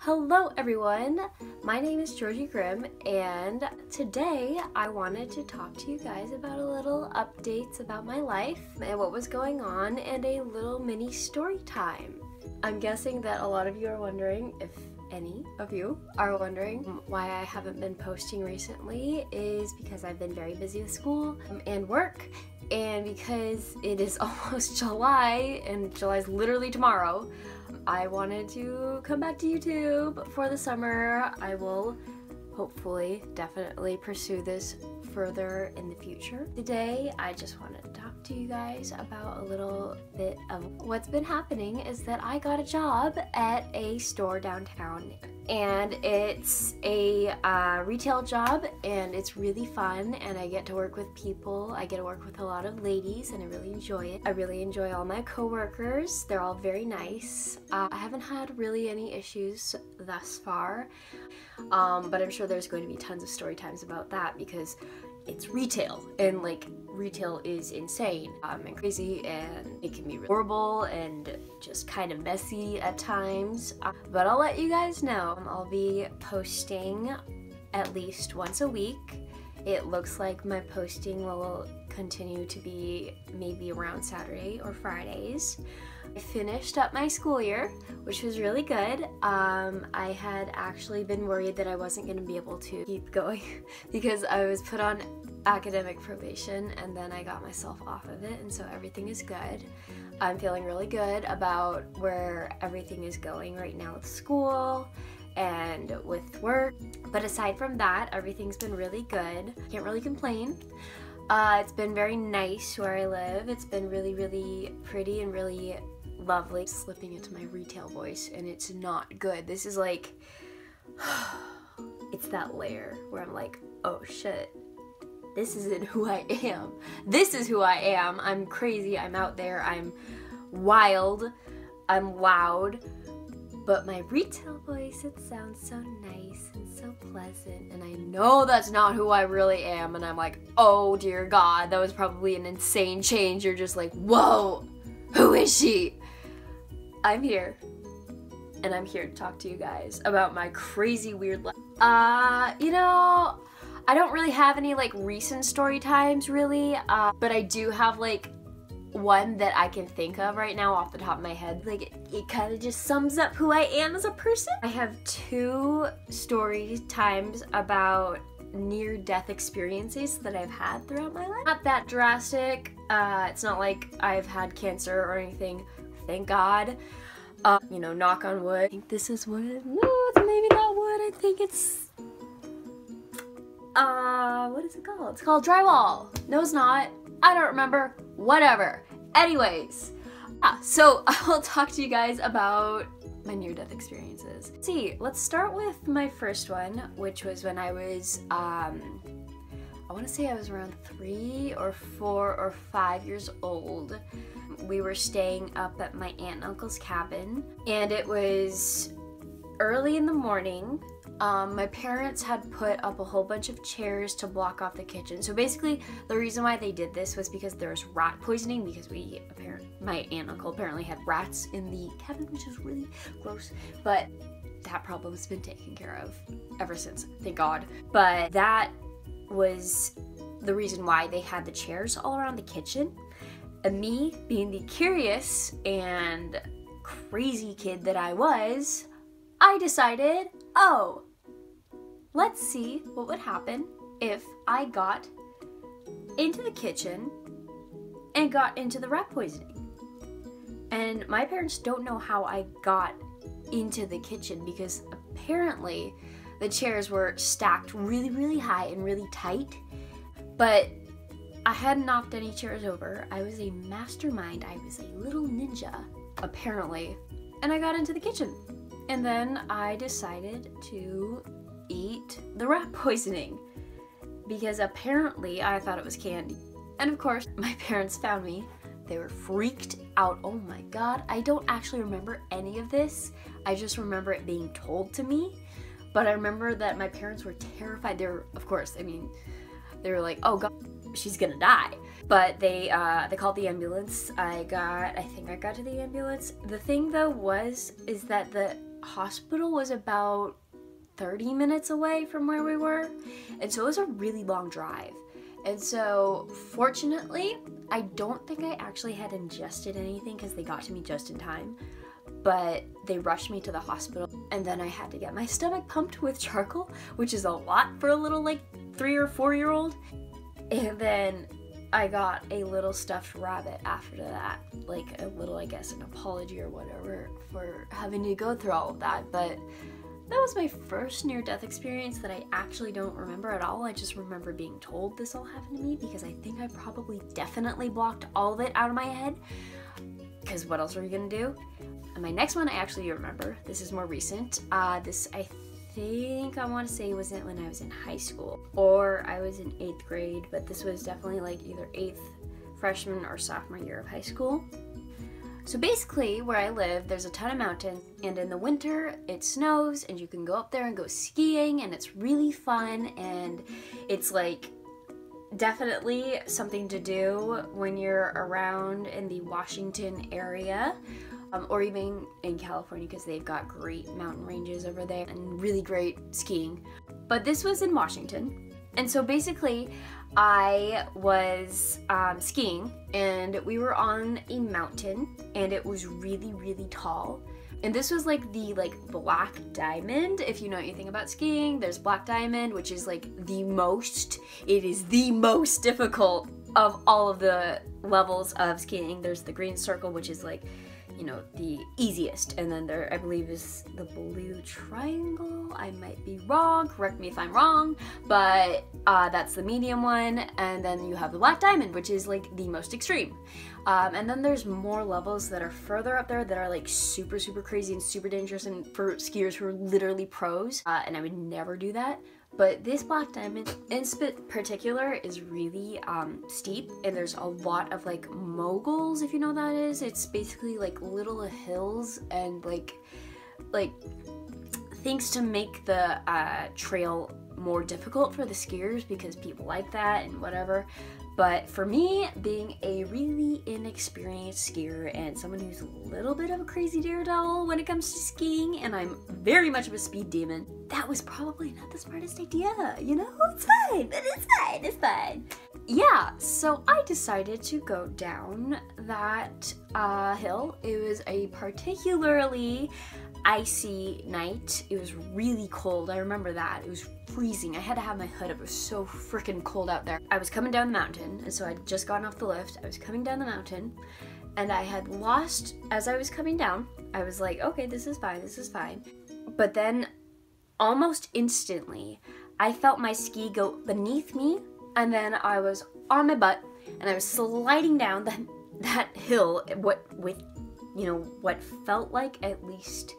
Hello everyone, my name is Georgi Grimm, and today I wanted to talk to you guys about a little updates about my life and what was going on and a little mini story time. I'm guessing that a lot of you are wondering, if any of you are wondering, why I haven't been posting recently is because I've been very busy with school and work, and because it is almost July and July's literally tomorrow. I wanted to come back to YouTube for the summer. I will hopefully definitely pursue this further in the future. Today I just wanted to talk to you guys about a little bit of what's been happening is that I got a job at a store downtown, and it's a retail job, and it's really fun, and I get to work with people. I get to work with a lot of ladies, and I really enjoy it. I really enjoy all my coworkers. They're all very nice. I haven't had really any issues thus far, but I'm sure there's going to be tons of story times about that because it's retail, and like retail is insane and crazy, and it can be really horrible and just kind of messy at times, but I'll let you guys know. I'll be posting at least once a week. It looks like my posting will continue to be maybe around Saturday or Fridays. I finished up my school year, which was really good. I had actually been worried that I wasn't going to be able to keep going because I was put on academic probation and then I got myself off of it, and so everything is good. I'm feeling really good about where everything is going right now with school and with work, but aside from that, everything's been really good. Can't really complain. It's been very nice where I live. It's been really, really pretty and really lovely. Slipping into my retail voice, and it's not good. This is like, it's that layer where I'm like, oh shit, this isn't who I am. This is who I am. I'm crazy, I'm out there, I'm wild, I'm loud, but my retail voice, it sounds so nice and so pleasant, and I know that's not who I really am, and I'm like, oh dear God, that was probably an insane change. You're just like, whoa, who is she? I'm here, and I'm here to talk to you guys about my crazy weird life. You know, I don't really have any like recent story times really, but I do have like one that I can think of right now off the top of my head. Like it kind of just sums up who I am as a person. I have two story times about near-death experiences that I've had throughout my life. Not that drastic. It's not like I've had cancer or anything, thank God. You know, knock on wood. I think this is wood. No, it's maybe not wood. I think it's what is it called? It's called drywall. No, it's not. I don't remember. Whatever. Anyways, so I'll talk to you guys about my near-death experiences. Let's start with my first one, which was when I was, I want to say I was around 3 or 4 or 5 years old. We were staying up at my aunt and uncle's cabin, and it was early in the morning. My parents had put up a whole bunch of chairs to block off the kitchen. So basically, the reason why they did this was because there was rat poisoning, because my aunt and uncle apparently had rats in the cabin, which is really gross. But that problem has been taken care of ever since, thank God. But that was the reason why they had the chairs all around the kitchen. And me, being the curious and crazy kid that I was, I decided, oh, let's see what would happen if I got into the kitchen and got into the rat poisoning. And my parents don't know how I got into the kitchen because apparently the chairs were stacked really, really high and really tight, but I hadn't knocked any chairs over. I was a mastermind. I was a little ninja, apparently, and I got into the kitchen. And then I decided to eat the rat poisoning because apparently I thought it was candy. And of course, my parents found me. They were freaked out. Oh my God. I don't actually remember any of this. I just remember it being told to me. But I remember that my parents were terrified. They were, of course, I mean, they were like, oh God, she's gonna die. But they called the ambulance. I think I got to the ambulance. The thing though is that the hospital was about 30 minutes away from where we were, and so it was a really long drive. And so fortunately, I don't think I actually had ingested anything because they got to me just in time, but they rushed me to the hospital, and then I had to get my stomach pumped with charcoal, which is a lot for a little like 3 or 4-year-old. And then I got a little stuffed rabbit after that, like a little, I guess, an apology or whatever for having to go through all of that. But that was my first near-death experience that I actually don't remember at all. I just remember being told this all happened to me because I think I probably definitely blocked all of it out of my head, because what else were you gonna do? And my next one I actually remember. This is more recent. This I think I want to say was it when I was in high school, or I was in 8th grade, but this was definitely like either 8th freshman or sophomore year of high school. So basically where I live, there's a ton of mountains, and in the winter it snows and you can go up there and go skiing, and it's really fun, and it's like definitely something to do when you're around in the Washington area. Or even in California, because they've got great mountain ranges over there and really great skiing. But this was in Washington, and so basically I was skiing, and we were on a mountain, and it was really, really tall. And this was like the Black Diamond. If you know anything about skiing, there's Black Diamond, which is like it is the most difficult of all of the levels of skiing. There's the Green Circle, which is like, you know, the easiest, and then there, I believe, is the Blue Triangle. I might be wrong, correct me if I'm wrong, but that's the medium one, and then you have the Black Diamond, which is like the most extreme. And then there's more levels that are further up there that are like super, super crazy and super dangerous, and for skiers who are literally pros, and I would never do that. But this Black Diamond in particular is really steep, and there's a lot of like moguls, if you know what that is. It's basically like little hills and like things to make the trail more difficult for the skiers, because people like that and whatever. But for me, being a really inexperienced skier and someone who's a little bit of a crazy daredevil when it comes to skiing, and I'm very much of a speed demon, that was probably not the smartest idea, you know? It's fine, but it's fine, it's fine. Yeah, so I decided to go down that hill. It was a particularly icy night. It was really cold. I remember that. It was freezing. I had to have my hood up. It was so freaking cold out there. I was coming down the mountain, and so I'd just gotten off the lift. I was coming down the mountain, and I had lost, as I was coming down, I was like, okay, this is fine, this is fine. But then, almost instantly, I felt my ski go beneath me, and then I was on my butt, and I was sliding down that hill, with you know, what felt like at least,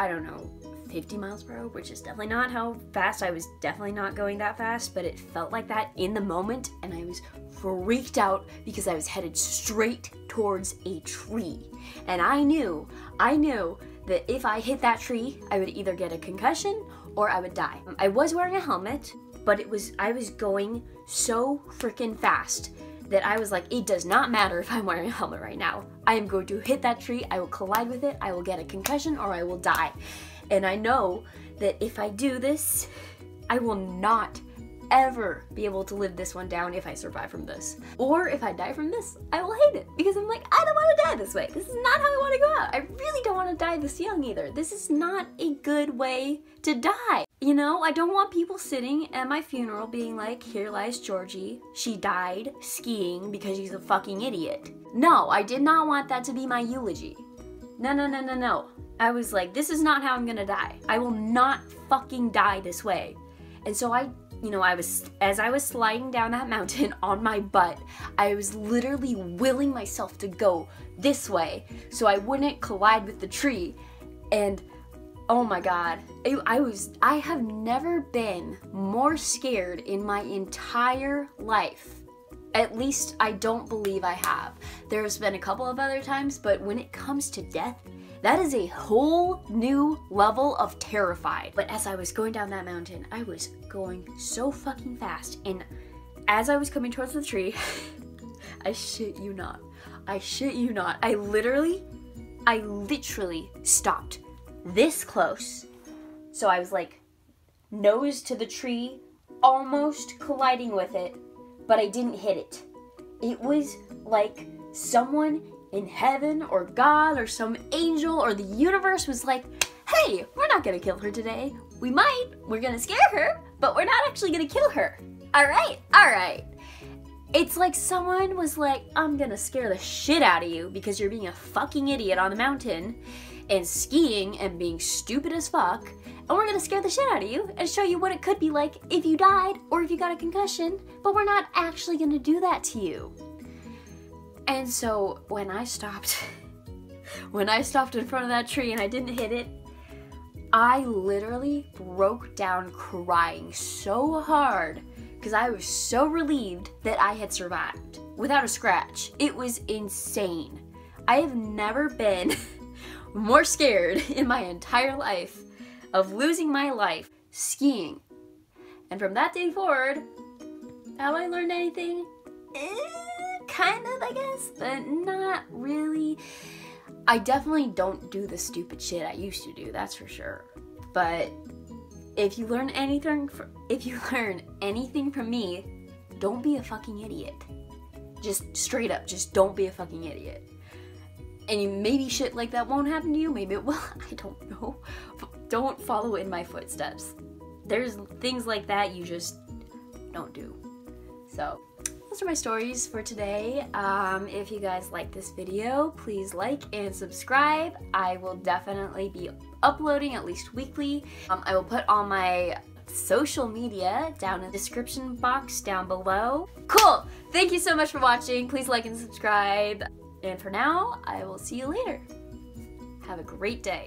I don't know, 50 miles per hour, which is definitely not how fast. I was definitely not going that fast, but it felt like that in the moment, and I was freaked out because I was headed straight towards a tree. And I knew that if I hit that tree, I would either get a concussion or I would die. I was wearing a helmet, but I was going so freaking fast that I was like, it does not matter if I'm wearing a helmet right now. I am going to hit that tree, I will collide with it, I will get a concussion, or I will die. And I know that if I do this, I will not ever be able to live this one down if I survive from this. Or if I die from this, I will hate it, because I'm like, I don't want to die this way. This is not how I want to go out. I really don't want to die this young either. This is not a good way to die. You know, I don't want people sitting at my funeral being like, here lies Georgie. She died skiing because she's a fucking idiot. No, I did not want that to be my eulogy. No, no, no, no, no. I was like, this is not how I'm gonna die. I will not fucking die this way. And so as I was sliding down that mountain on my butt, I was literally willing myself to go this way so I wouldn't collide with the tree. And oh my god, I have never been more scared in my entire life. At least I don't believe I have. There's been a couple of other times, but when it comes to death, that is a whole new level of terrified. But as I was going down that mountain, I was going so fucking fast, and as I was coming towards the tree, I shit you not, I literally stopped this close. So I was like nose to the tree, almost colliding with it, but I didn't hit it. It was like someone in heaven or God or some angel or the universe was like, hey, we're not gonna kill her today. We might, we're gonna scare her, but we're not actually gonna kill her. All right. It's like someone was like, I'm gonna scare the shit out of you because you're being a fucking idiot on the mountain and skiing and being stupid as fuck, and we're gonna scare the shit out of you and show you what it could be like if you died or if you got a concussion, but we're not actually gonna do that to you. And so when I stopped in front of that tree and I didn't hit it, I literally broke down crying so hard because I was so relieved that I had survived without a scratch. It was insane. I have never been more scared in my entire life of losing my life skiing. And from that day forward, have I learned anything? Kind of, I guess, but not really. I definitely don't do the stupid shit I used to do, that's for sure. But if you learn anything from me, don't be a fucking idiot. Just straight up, just don't be a fucking idiot. And maybe shit like that won't happen to you, maybe it will, I don't know. Don't follow in my footsteps. There's things like that you just don't do. So, those are my stories for today. If you guys like this video, please like and subscribe. I will definitely be uploading at least weekly. I will put all my social media down in the description box down below. Cool! Thank you so much for watching. Please like and subscribe. And for now, I will see you later. Have a great day.